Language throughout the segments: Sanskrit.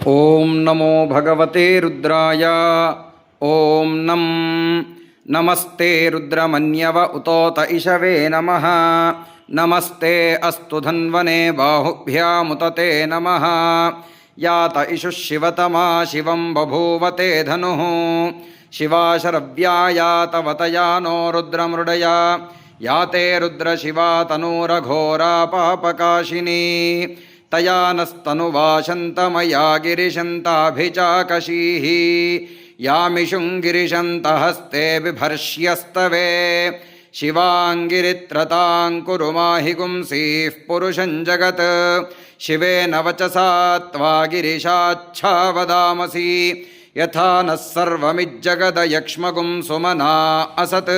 ओं नमो भगवते रुद्राय। ओं नमस्ते रुद्रमन्यव उतोत इषवे नमः। नमस्ते अस्तु धन्वने बाहुभ्यामुतते नमः। यात इषुः शिवतमा शिवं बभूवते धनुः। शिवा शरव्या यातवतया नो रुद्रमृडया। याते रुद्रशिवा तनूरघोरा पापकाशिनी। तया नस्तनुवाशन्तमया गिरिशन्ताभिचाकशीः। यामिषुं गिरिशन्तहस्ते बिभर्ष्यस्तवे। शिवाङ्गिरित्रतां कुरु माहि पुंसीः पुरुषं जगत्। शिवेन वचसा त्वा गिरिशाच्छा वदामसि। यथा नः सर्वमिज्जगदयक्ष्मगुं सुमना असत्।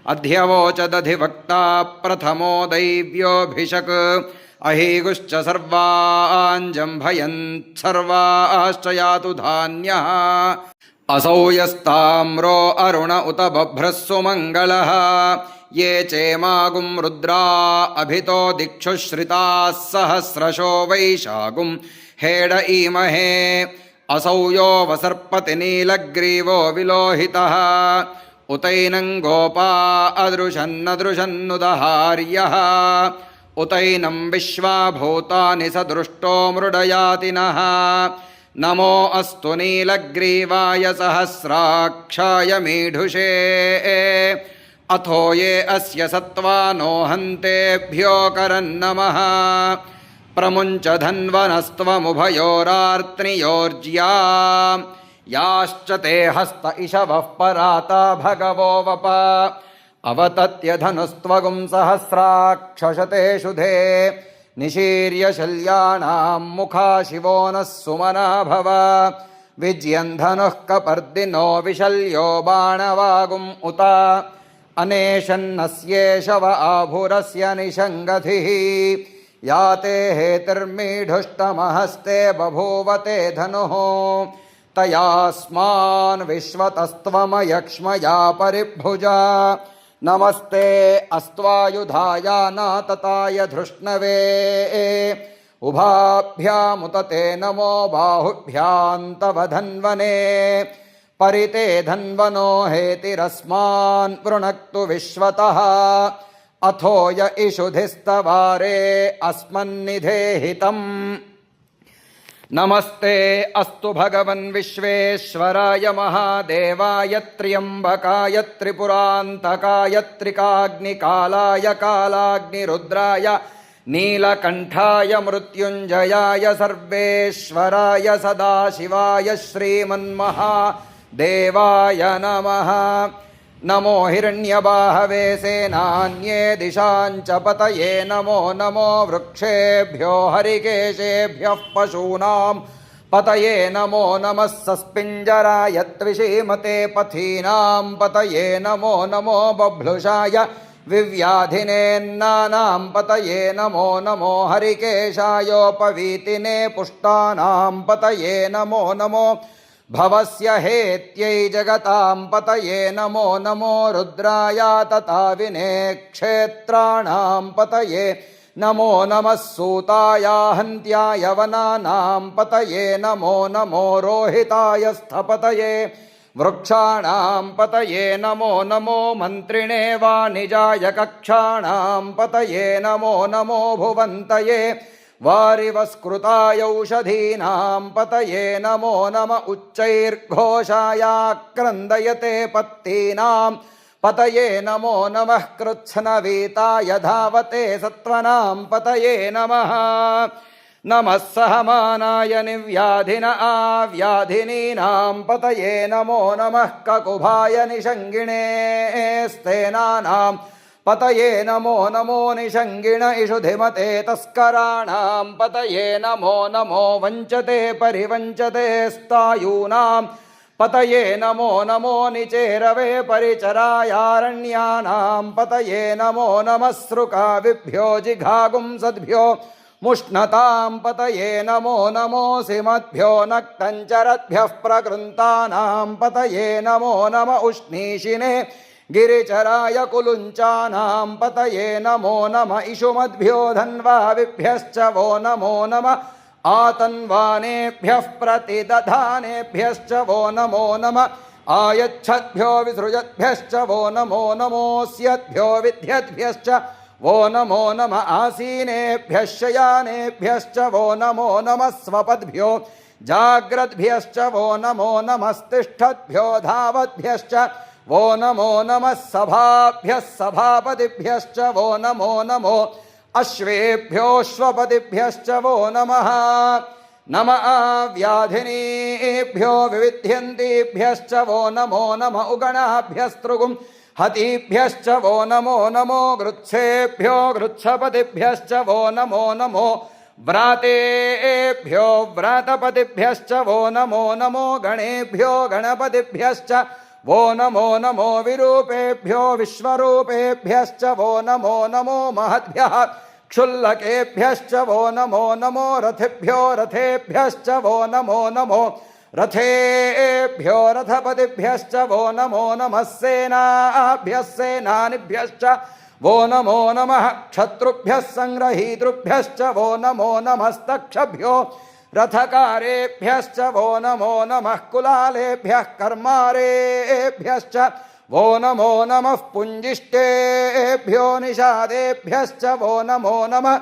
अध्यवोचदधिवक्ता प्रथमो दैव्योऽभिषक्। अहीगुश्च सर्वाञ्जम्भयन् सर्वाश्च यातु धान्यः। असौ यस्ताम्रो अरुण उत बभ्रः सुमङ्गलः। ये चेमागुं रुद्रा अभितो दिक्षुश्रिताः सहस्रशो वैशागुं हेड ईमहे। असौ यो वसर्पति नीलग्रीवो विलोहितः। उतैनं गोपा अदृशन्नदृशन्नुदहार्यः। उतैनं विश्वाभूतानि सदृष्टो मृडयातिनः। नमो अस्तु नीलग्रीवाय सहस्राक्षाय मीढुषे। अथो ये अस्य सत्त्वानो हन्तेभ्यो करन्नमः। प्रमुञ्च धन्वनस्त्वमुभयोरार्त्नियोर्ज्या। याश्च ते हस्त इषवः पराता भगवो वप। अवतत्य धनुस्त्वगुं सहस्राक्षशते शुधे। निशीर्य शल्याणां मुखा शिवो नः सुमना भव। विजयन् धनुः कपर्दिनो विशल्यो बाणवागुम् उत। अनेशन्नस्येषव आभुरस्य निषङ्गधिः। याते हेतिर्मीढुष्टमहस्ते बभूवते धनुः। तयास्मान् विश्वतस्त्वमयक्ष्मया परिभुजा। नमस्ते अस्त्वायुधायानातताय धृष्णवे। उभाभ्यामुतते नमो बाहुभ्यां तव धन्वने। परिते धन्वनो हेतिरस्मान् वृणक्तु विश्वतः। अथो य इषुधिस्तवारे अस्मन्निधेहितम्। नमस्ते अस्तु भगवन् विश्वेश्वराय महादेवाय त्र्यम्बकाय त्रिपुरान्तकाय त्रिकाग्निकालाय कालाग्निरुद्राय नीलकण्ठाय मृत्युञ्जयाय सर्वेश्वराय सदाशिवाय श्रीमन्महादेवाय नमः। नमो हिरण्यबाहवे सेनान्ये दिशाञ्च पतये। नमो नमो वृक्षेभ्यो हरिकेशेभ्यः पशूनां पतये। नमो नमः सस्पिञ्जराय त्विषीमते पथीनां पतये। नमो नमो बभ्लुषाय विव्याधिनेन्नानां पतये। नमो नमो हरिकेशायोपवीतिने पुष्टानां पतये। नमो नमो भवस्य हेत्यै जगतां पतये। नमो नमो रुद्राय तताविने क्षेत्राणां पतये। नमो नमः सूताय हन्त्याय वनानां पतये। नमो नमो रोहिताय स्थपतये वृक्षाणां पतये। नमो नमो मन्त्रिणे वाणिजाय कक्षाणां पतये। नमो नमो भुवन्तये वारिवस्कृताय औषधीनां पतये। नमो नम उच्चैर्घोषायाक्रन्दयते पत्तीनां पतये। नमो नमः कृत्स्नवीताय धावते सत्त्वनां पतये नमः। नमः सहमानाय निव्याधिन आव्याधिनीनां पतये। नमो नमः ककुभाय निषङ्गिणे स्तेनानां पतये। नमो नमो निषङ्गिण इषुधिमते तस्कराणां पतये। नमो नमो वञ्चते परिवञ्चते स्तायूनां पतये। नमो नमो निचेरवे परिचरायारण्यानां पतये। नमो नमः सृकाविभ्यो जिघागुंसद्भ्यो मुष्णतां पतये। नमो नमो सिमद्भ्यो नक्तञ्चरद्भ्यः प्रकृन्तानां पतये। नमो नम उष्णीषिणे गिरिचराय कुलुञ्चानां पतये। नमो नम इषुमद्भ्यो धन्वाविभ्यश्च वो नमो नम आतन्वानेभ्यः प्रतिदधानेभ्यश्च वो नमो नमः आयच्छद्भ्यो विसृजद्भ्यश्च वो नमो नमोऽस्यद्भ्यो विद्यद्भ्यश्च वो नमो नमः आसीनेभ्यः शयानेभ्यश्च वो नमो नमः स्वपद्भ्यो जाग्रद्भ्यश्च वो नमो नमस्तिष्ठद्भ्यो धावद्भ्यश्च वो नमो नमः सभाभ्यः सभापतिभ्यश्च वो नमो नमो अश्वेभ्योऽश्वपतिभ्यश्च वो नमः नमः व्याधिनीभ्यो विविध्यन्तीभ्यश्च वो नमो नमः उगणाभ्यस्तृगुं हतीभ्यश्च वो नमो नमो गृच्छेभ्यो गृच्छपतिभ्यश्च वो नमो नमो व्रातेभ्यो व्रातपतिभ्यश्च वो नमो नमो गणेभ्यो गणपतिभ्यश्च वो नमो नमो विरूपेभ्यो विश्वरूपेभ्यश्च वो नमो नमो महद्भ्यः क्षुल्लकेभ्यश्च वो नमो नमो रथेभ्यो रथेभ्यश्च वो नमो नमो रथेभ्यो रथपतिभ्यश्च वो नमो नमः सेनाभ्यः सेनानिभ्यश्च वो नमो नमः क्षत्रुभ्यः संग्रहीतृभ्यश्च वो नमो नमस्तक्षभ्यो रथकारेभ्यश्च वो नमो नमः कुलालेभ्यः कर्मारेभ्यश्च वो नमो नमः पुञ्जिष्टेभ्यो निषादेभ्यश्च वो नमो नमः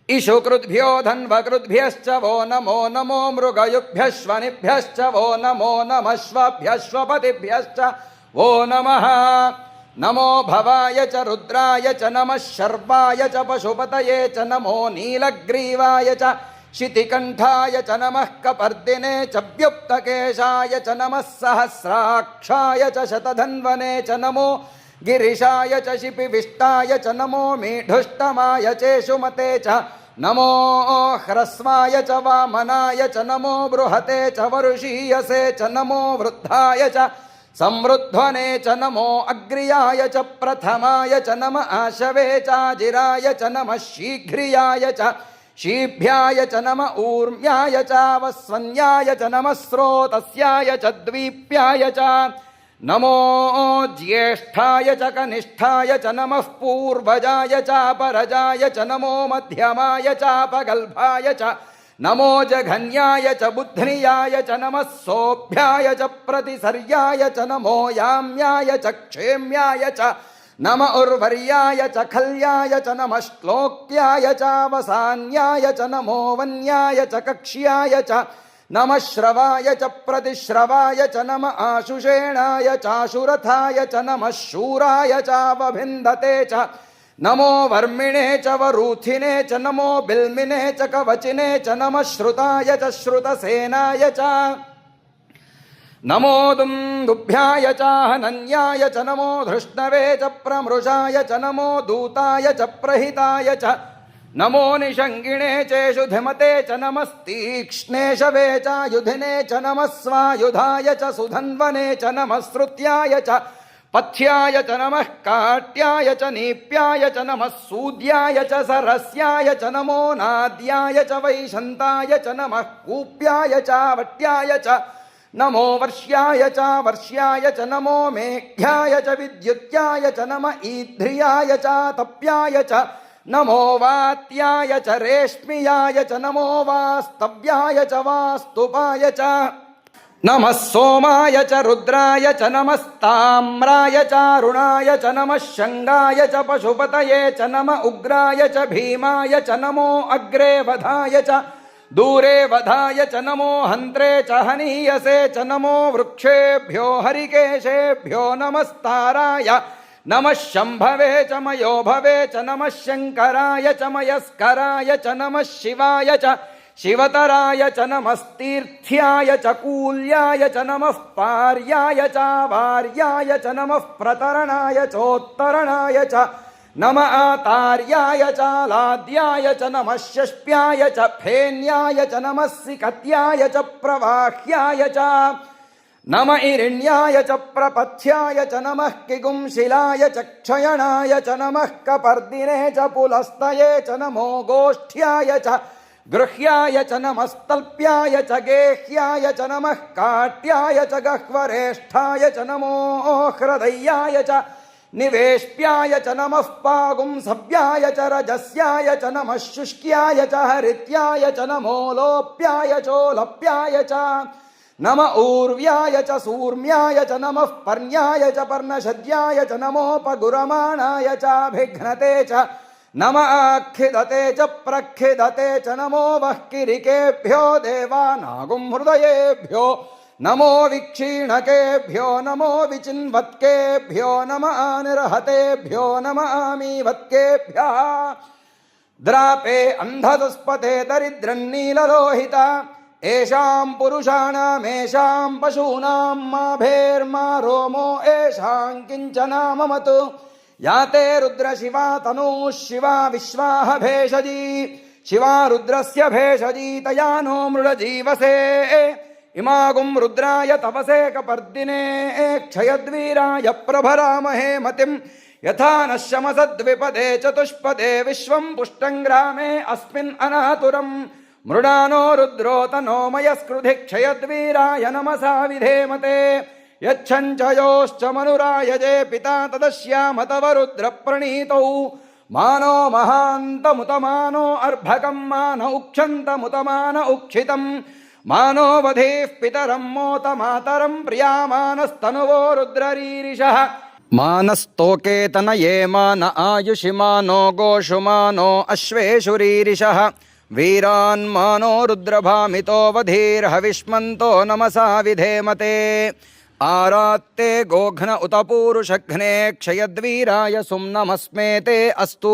इषुकृद्भ्यो धन्वकृद्भ्यश्च वो नमो नमो मृगयुभ्यश्वनिभ्यश्च वो नमो नमः श्वभ्यश्वपतिभ्यश्च वो नमः नमो भवाय च रुद्राय च नमः शर्वाय च पशुपतये च नमो नीलग्रीवाय च शितिकण्ठाय च नमः कपर्दिने च व्युक्तकेशाय च नमः सहस्राक्षाय च शतधन्वने च नमो गिरिशाय च शिपिविष्टाय च नमो मीढुष्टमाय चेषुमते च नमो ह्रस्वाय च वामनाय च नमो बृहते च वरुषीयसे च नमो वृद्धाय च संवृध्वने च नमो अग्र्याय च प्रथमाय च नम आशवे चाजिराय च नमः शीघ्रियाय च शीभ्याय च नम ऊर्म्याय च वस्वन्याय च नमः स्रोतस्याय च द्वीप्याय च नमो ज्येष्ठाय च कनिष्ठाय च नमः पूर्वजाय च परजाय च नमो मध्यमाय च पगल्भाय च नमो जघन्याय च बुध्नियाय च नमः सोभ्याय च प्रतिसर्याय च नमो याम्याय च क्षेम्याय च नम उर्वर्याय च खल्याय च नमः श्लोक्याय च वसान्याय च नमो वन्याय च कक्ष्याय च नमः श्रवाय च प्रतिश्रवाय च नम आशुषेणाय चाशुरथाय च नमः शूराय च वभिन्दते च नमो वर्मिणे च वरूथिने च नमो बिल्मिने च कवचिने च नमः श्रुताय च श्रुतसेनाय च नमो दुन्दुभ्याय च हनन्याय च नमो धृष्णवे च प्रमृषाय च नमो दूताय च प्रहिताय च नमो निषङ्गिणे चेषुधिमते च नमस्तीक्ष्णे शवे च युधिने च नमः स्वायुधाय च सुधन्वने च नमः श्रुत्याय च पथ्याय च नमः काट्याय च नीप्याय च नमः सूद्याय च सरस्याय च नमो नाद्याय च वैशन्ताय च नमः कूप्याय च वट्याय च नमो वर्ष्याय च वर्ष्याय च नमो मेघ्याय च विद्युत्याय च नम ईध्रियाय च तप्याय च नमो वात्याय च रेश्मियाय च नमो वास्तव्याय च वास्तुपाय च नमः सोमाय च रुद्राय च नमस्ताम्राय च अरुणाय च नमः शङ्गाय च पशुपतये च नम उग्राय च भीमाय च नमो अग्रे वधाय च दूरे वधाय च नमो हन्त्रे च हनीयसे च नमो वृक्षेभ्यो हरिकेशेभ्यो नमस्ताराय नमः शम्भवे च मयोभवे च नमः शङ्कराय च मयस्कराय च नमः शिवाय च शिवतराय च नमस्तीर्थ्याय च कूल्याय च नमः पार्याय च वार्याय च नमः प्रतरणाय चोत्तरणाय च नम आतार्याय च लाद्याय च नमः शष्प्याय च फेन्याय च नमः सिकत्याय च प्रवाह्याय च नम इरिण्याय च प्रपथ्याय च नमः किगुंशिलाय च क्षयणाय च नमः कपर्दिने च पुलस्तये च नमो गोष्ठ्याय च गृह्याय च नमस्तल्प्याय च गेह्याय च नमः काट्याय च गह्वरेष्ठाय च नमो हृदयाय च निवेश्याय च नमः पागुंसव्याय च रजस्याय च नमः शुष्क्याय च हरित्याय च नमो लोप्याय चोलप्याय च नम ऊर्व्याय च सूर्म्याय च नमः पर्ण्याय च पर्णशद्याय च नमोपगुरमाणाय चाभिघ्नते च नम आखिदते च प्रखिदते च नमो वह्किरिकेभ्यो देवानागुं हृदयेभ्यो नमो विक्षीणकेभ्यो नमो विचिन्वत्केभ्यो नम आनिर्हतेभ्यो नम आमीवत्केभ्यः द्रापे अन्धदुष्पते दरिद्रन्नीललोहिता एषां पुरुषाणामेषां पशूनां माभेर्मा रोमो एषां किञ्चना ममतु याते रुद्रशिवा तनूः शिवा विश्वाह भेषजी शिवा रुद्रस्य भेषजी तया नो मृडजीवसे इमागुं रुद्राय तपसे कपर्दिने क्षयद्वीराय प्रभरामहे मतिं यथा नः शमसद्विपदे चतुष्पदे विश्वं पुष्टं ग्रामे अस्मिन् अनातुरम् मृडानो रुद्रो तनोमयस्कृधि क्षयद्वीराय नमसा विधेमते यच्छञ्चयोश्च मनुरायजे पिता तदश्याम तव रुद्रप्रणीतौ मानो महान्तमुतमानो अर्भकं मान उक्षन्तमुतमान उक्षितं मानो वधेः पितरं मोत मातरं प्रियामानस्तनुवो रुद्ररीरिषः मानस्तोके तनये मान आयुषि मानो गोषु मानो अश्वेषु रीरिषः वीरान् मानो रुद्रभामितो वधीर्हविष्मन्तो नमसा विधेमते आरात्ते गोघ्न उत पूरुषघ्ने क्षयद्वीराय सुम्नमस्मेते अस्तु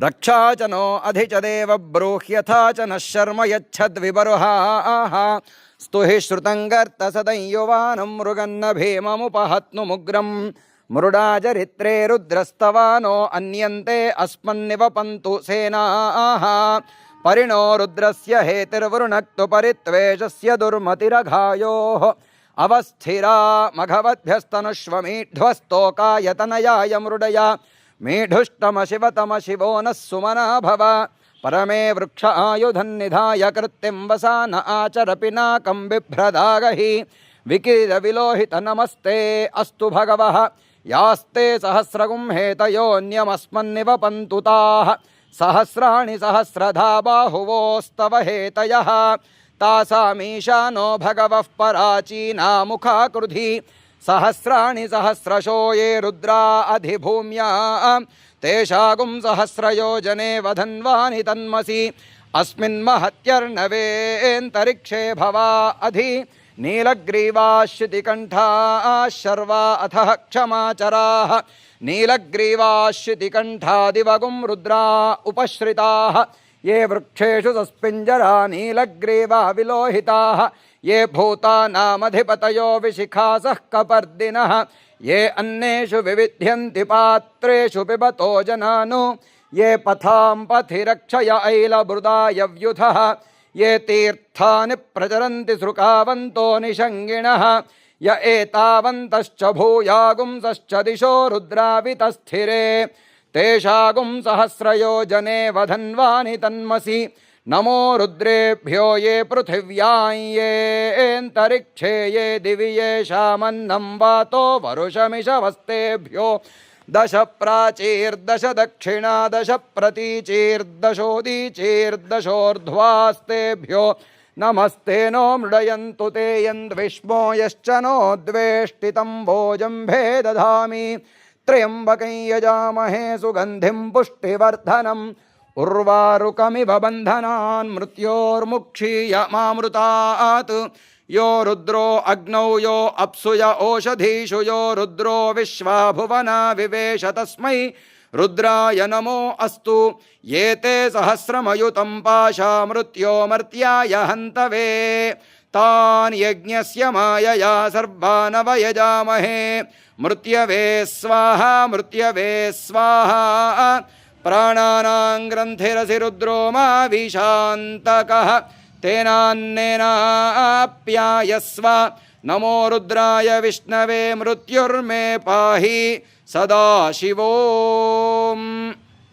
रक्षा च नो अधि च देव ब्रूह्यथा च नः शर्म यच्छद्विबर्हाः स्तुहि श्रुतं गर्तसदंयुवानं मृगन्न भीममुपहत्नुमुग्रं मृडाचरित्रे रुद्रस्तवानो अन्यन्ते अस्मन्निवपन्तु सेनाः परिणो रुद्रस्य हेतिर्वरुणक्तु परित्वेषस्य दुर्मतिरघायोः अवस्थिरा मघवद्भ्यस्तनुष्वमीढ्वस्तोकायतनयाय मृडया मेढुष्टम शिवतम शिवो नः सुमना भव परमे वृक्ष आयुधन्निधाय कृत्तिं वसान आचर पिनाकं बिभ्रदागहि विकिरविलोहित नमस्ते अस्तु भगवः यास्ते सहस्रगुं हेतयोऽन्यमस्मन्निवपन्तु ताः सहस्राणि सहस्रधा बाहुवोस्तव हेतयः तासामीशानो भगवः पराचीना मुखाकृधि सहस्राणि सहस्रशो ये रुद्रा अधिभूम्या तेषागुं सहस्रयोजने वधन्वानि तन्मसि अस्मिन्महत्यर्णवेऽन्तरिक्षे भवा अधि नीलग्रीवाः शितिकण्ठाः शर्वा अथः क्षमाचराः नीलग्रीवाः शितिकण्ठादिवगुं रुद्रा उपश्रिताः ये वृक्षेषु सस्पिञ्जरा नीलग्रीवा विलोहिताः ये भूतानामधिपतयो विशिखासः कपर्दिनः ये अन्नेषु विविध्यन्ति पात्रेषु पिबतो जनानु ये पथां पथि रक्षय ऐलभृदायव्युधः ये तीर्थानि प्रचरन्ति सृकावन्तो निषङ्गिणः य एतावन्तश्च भूयागुंसश्च दिशो रुद्रावितस्थिरे तेषागुं सहस्रयोजने वधन्वानि तन्मसि नमो रुद्रेभ्यो ये पृथिव्यां येऽन्तरिक्षे ये दिवि येषामन्नं वातो वरुषमिषवस्तेभ्यो दश प्राचीर्दश दक्षिणा दश प्रतीचीर्दशोदीचीर्दशोर्ध्वास्तेभ्यो नमस्ते नो मृडयन्तु ते यन्द्विष्मो यश्च नो द्वेष्टितं भोजम्भे दधामि त्र्यम्बकं यजामहे सुगन्धिं पुष्टिवर्धनम् उर्वारुकमिव बन्धनान् मृत्योर्मुक्षीयमामृतात् यो रुद्रो अग्नौ यो अप्सु य ओषधीषु यो रुद्रो विश्वा भुवना विवेश तस्मै रुद्राय नमो अस्तु ये ते सहस्रमयुतं पाशा मृत्योमर्त्याय हन्तवे तान् यज्ञस्य मायया सर्वानवयजामहे मृत्यवे स्वाहा मृत्यवे स्वाहा प्राणानां ग्रन्थिरसि रुद्रो मा विशान्तकः तेनान्नेनाप्यायस्व नमो रुद्राय विष्णवे मृत्युर्मे पाहि सदाशिवोम्।